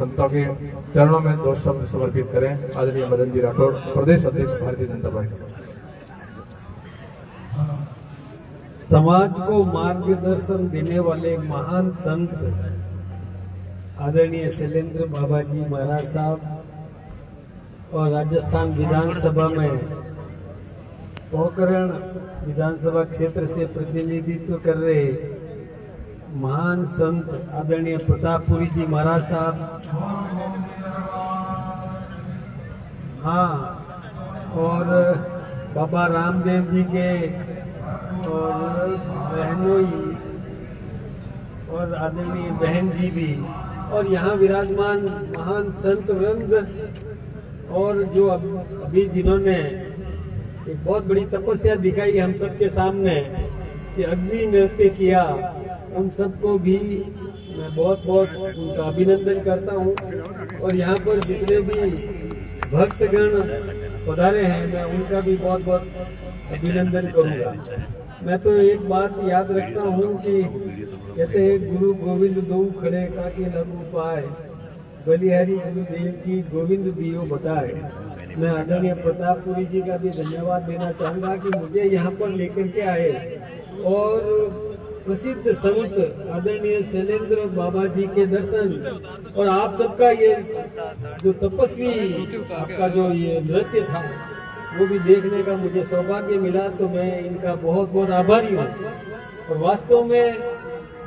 संतों के चरणों में 2 शब्द समर्पित करें। आदरणीय मदन जी राठौड़, प्रदेश अध्यक्ष भारतीय जनता पार्टी। समाज को मार्गदर्शन देने वाले महान संत आदरणीय शैलेंद्र बाबा जी महाराज साहब और राजस्थान विधानसभा में पोखरण विधानसभा क्षेत्र से प्रतिनिधित्व कर रहे महान संत आदरणीय प्रतापपुरी जी महाराज साहब, हाँ, और बाबा रामदेव जी के और बहनोई और आदरणीय बहन जी भी, और यहाँ विराजमान महान संत वृंद, और जो अभी जिन्होंने एक बहुत बड़ी तपस्या दिखाई हम सबके सामने कि अग्नि नृत्य किया, उन सबको भी मैं बहुत बहुत उनका अभिनंदन करता हूँ। और यहाँ पर जितने भी भक्तगण पधारे हैं मैं उनका भी बहुत बहुत अभिनंदन करूँगा। मैं तो एक बात याद रखता हूँ कि कहते हैं गुरु गोविंद दो खड़े काके लघु पाए, बलिहारी गुरुदेव की गोविंद दियो बताए। मैं आदरणीय प्रतापपुरी जी का भी धन्यवाद देना चाहूँगा कि मुझे यहाँ पर लेकर के आए और प्रसिद्ध संत आदरणीय शैलेंद्र बाबा जी के दर्शन और आप सबका ये जो तपस्वी आपका जो ये नृत्य था वो भी देखने का मुझे सौभाग्य मिला, तो मैं इनका बहुत बहुत आभारी हूँ। और वास्तव में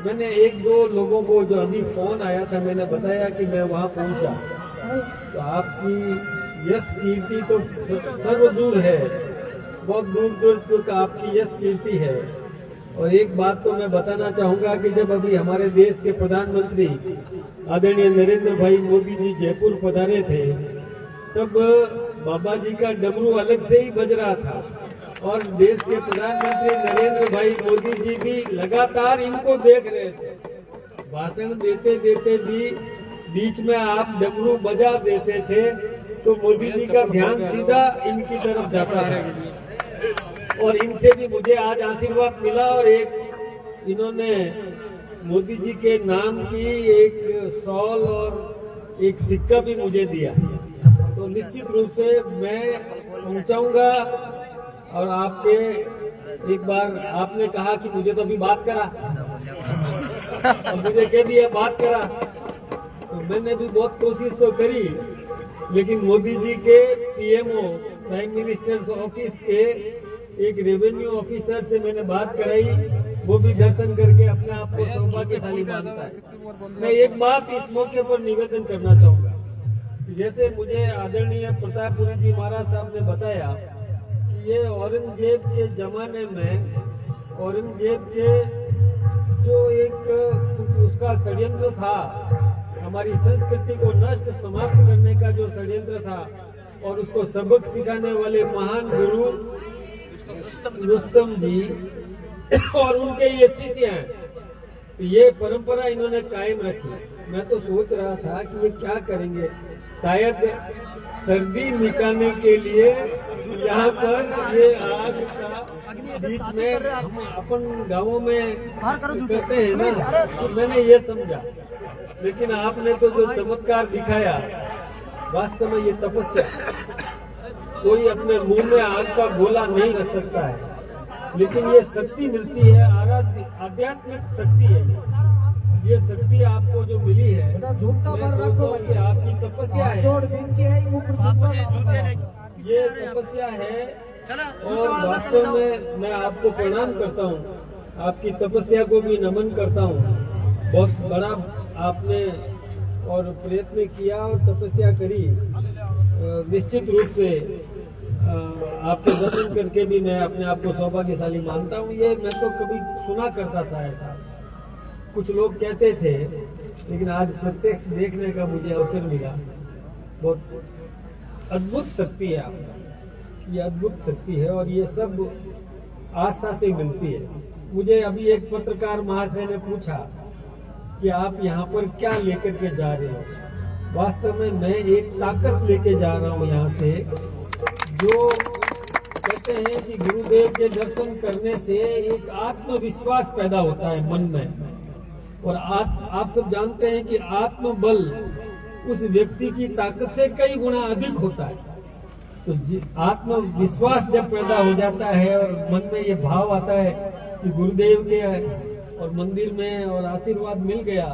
मैंने 1-2 लोगों को जो अभी फोन आया था मैंने बताया कि मैं वहाँ पहुँचा, तो आपकी यश कीर्ति तो सर्वदूर है, बहुत दूर दूर तक आपकी यश कीर्ति है। और एक बात तो मैं बताना चाहूँगा कि जब अभी हमारे देश के प्रधानमंत्री आदरणीय नरेंद्र भाई मोदी जी जयपुर पधारे थे, तब बाबा जी का डमरू अलग से ही बज रहा था और देश के प्रधानमंत्री नरेंद्र भाई मोदी जी भी लगातार इनको देख रहे थे। भाषण देते देते भी बीच में आप डमरू बजा देते थे तो मोदी जी का ध्यान सीधा इनकी तरफ जाता है। और इनसे भी मुझे आज आशीर्वाद मिला और एक इन्होंने मोदी जी के नाम की एक शॉल और एक सिक्का भी मुझे दिया, तो निश्चित रूप से मैं पहुंचाऊंगा। और आपके एक बार आपने कहा कि मुझे तो अभी बात करा और मुझे कह दिया बात करा, तो मैंने भी बहुत कोशिश तो करी, लेकिन मोदी जी के पीएमओ प्राइम मिनिस्टर्स ऑफिस के एक रेवेन्यू ऑफिसर से मैंने बात कराई, वो भी दर्शन करके अपने आप को सौभाग्यशाली मानता है। मैं एक बात इस मौके पर निवेदन करना चाहूँगा, जैसे मुझे आदरणीय प्रतापपुरी जी महाराज साहब ने बताया कि ये औरंगजेब के जमाने में औरंगजेब के जो एक उसका षड्यंत्र था, हमारी संस्कृति को नष्ट समाप्त करने का जो षड्यंत्र था और उसको सबक सिखाने वाले महान गुरु रुस्तम जी और उनके ये शिष्य हैं, ये परंपरा इन्होंने कायम रखी। मैं तो सोच रहा था कि ये क्या करेंगे, शायद सर्दी मिटाने के लिए यहाँ पर ये आग का बीच में हम अपन गाँवों में करते हैं ना, तो मैंने ये समझा। लेकिन आपने तो जो चमत्कार दिखाया, वास्तव में ये तपस्या, कोई अपने मुंह में आग का गोला नहीं रख सकता है, लेकिन ये शक्ति मिलती है, आध्यात्मिक शक्ति है। ये शक्ति आपको जो मिली है, ये आपकी तपस्या है, ये तपस्या है। और वास्तव में मैं आपको प्रणाम करता हूँ, आपकी तपस्या को भी नमन करता हूँ। बहुत बड़ा आपने और प्रयत्न किया और तपस्या करी। निश्चित रूप से आपके दर्शन करके भी मैं अपने आप को सौभाग्यशाली मानता हूँ। ये मैं तो कभी सुना करता था, ऐसा कुछ लोग कहते थे, लेकिन आज प्रत्यक्ष देखने का मुझे अवसर मिला। बहुत अद्भुत शक्ति है आपका, ये अद्भुत शक्ति है और ये सब आस्था से मिलती है। मुझे अभी एक पत्रकार महाशय ने पूछा कि आप यहाँ पर क्या लेकर के जा रहे हो। वास्तव में मैं एक ताकत लेके जा रहा हूँ यहाँ से, जो कहते हैं कि गुरुदेव के दर्शन करने से एक आत्मविश्वास पैदा होता है मन में। और आप सब जानते हैं कि आत्मबल उस व्यक्ति की ताकत से कई गुना अधिक होता है। तो आत्मविश्वास जब पैदा हो जाता है और मन में ये भाव आता है कि गुरुदेव के और मंदिर में और आशीर्वाद मिल गया,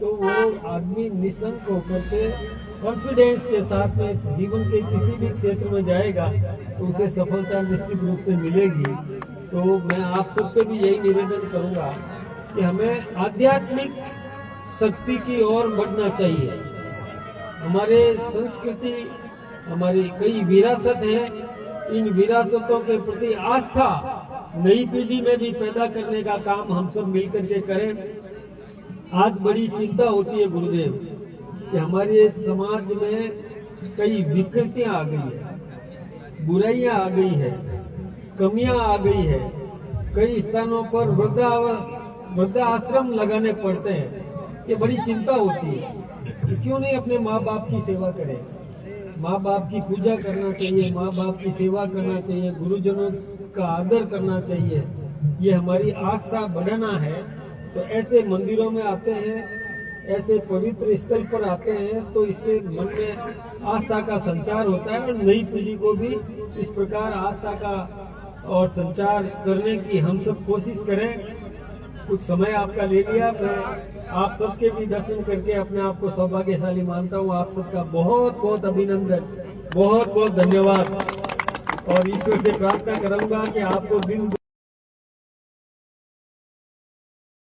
तो वो आदमी निशंक होकर के कॉन्फिडेंस के साथ में जीवन के किसी भी क्षेत्र में जाएगा तो उसे सफलता निश्चित रूप से मिलेगी। तो मैं आप सबसे भी यही निवेदन करूंगा कि हमें आध्यात्मिक शक्ति की ओर बढ़ना चाहिए। हमारे संस्कृति, हमारी कई विरासत है, इन विरासतों के प्रति आस्था नई पीढ़ी में भी पैदा करने का काम हम सब मिलकर के करें। आज बड़ी चिंता होती है गुरुदेव कि हमारे समाज में कई विकृतियां आ गई है, बुराइयां आ गई है, कमियां आ गई है। कई स्थानों पर वृद्धाश्रम लगाने पड़ते हैं। ये बड़ी चिंता होती है कि क्यों नहीं अपने माँ बाप की सेवा करें। माँ बाप की पूजा करना चाहिए, माँ बाप की सेवा करना चाहिए, गुरुजनों का आदर करना चाहिए। ये हमारी आस्था बढ़ाना है। तो ऐसे मंदिरों में आते हैं, ऐसे पवित्र स्थल पर आते हैं, तो इससे मन में आस्था का संचार होता है और नई पीढ़ी को भी इस प्रकार आस्था का और संचार करने की हम सब कोशिश करें। कुछ समय आपका ले लिया, मैं आप सबके भी दर्शन करके अपने आप को सौभाग्यशाली मानता हूँ। आप सबका बहुत बहुत अभिनंदन, बहुत बहुत धन्यवाद और ईश्वर से प्रार्थना करूंगा कि आपको दिन